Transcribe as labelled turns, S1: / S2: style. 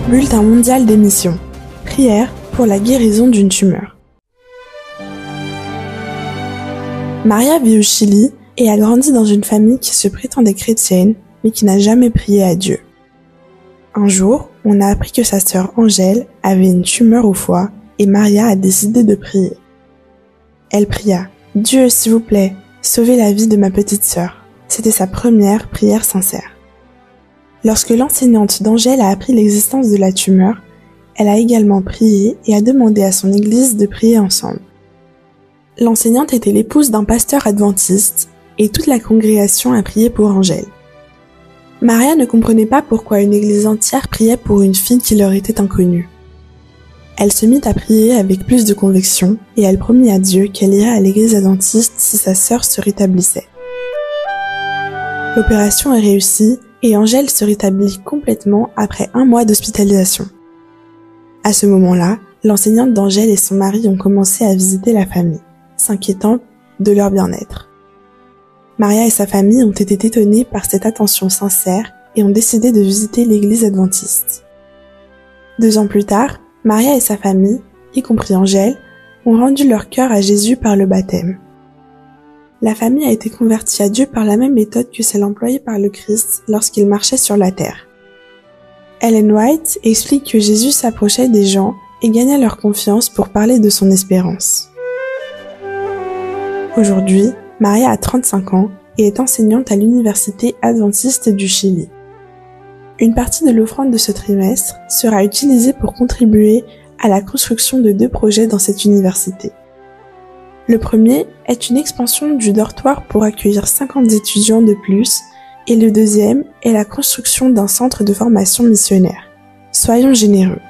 S1: Bulletin mondial des missions. Prière pour la guérison d'une tumeur. Maria vit au Chili et a grandi dans une famille qui se prétendait chrétienne, mais qui n'a jamais prié à Dieu. Un jour, on a appris que sa sœur Angèle avait une tumeur au foie et Maria a décidé de prier. Elle pria « Dieu, s'il vous plaît, sauvez la vie de ma petite sœur ». C'était sa première prière sincère. Lorsque l'enseignante d'Angèle a appris l'existence de la tumeur, elle a également prié et a demandé à son église de prier ensemble. L'enseignante était l'épouse d'un pasteur adventiste et toute la congrégation a prié pour Angèle. Maria ne comprenait pas pourquoi une église entière priait pour une fille qui leur était inconnue. Elle se mit à prier avec plus de conviction et elle promit à Dieu qu'elle irait à l'église adventiste si sa sœur se rétablissait. L'opération est réussie et Angèle se rétablit complètement après 1 mois d'hospitalisation. À ce moment-là, l'enseignante d'Angèle et son mari ont commencé à visiter la famille, s'inquiétant de leur bien-être. Maria et sa famille ont été étonnés par cette attention sincère et ont décidé de visiter l'église adventiste. 2 ans plus tard, Maria et sa famille, y compris Angèle, ont rendu leur cœur à Jésus par le baptême. La famille a été convertie à Dieu par la même méthode que celle employée par le Christ lorsqu'il marchait sur la terre. Ellen White explique que Jésus s'approchait des gens et gagnait leur confiance pour parler de son espérance. Aujourd'hui, Maria a 35 ans et est enseignante à l'université adventiste du Chili. Une partie de l'offrande de ce trimestre sera utilisée pour contribuer à la construction de 2 projets dans cette université. Le premier est une expansion du dortoir pour accueillir 50 étudiants de plus et le deuxième est la construction d'un centre de formation missionnaire. Soyons généreux.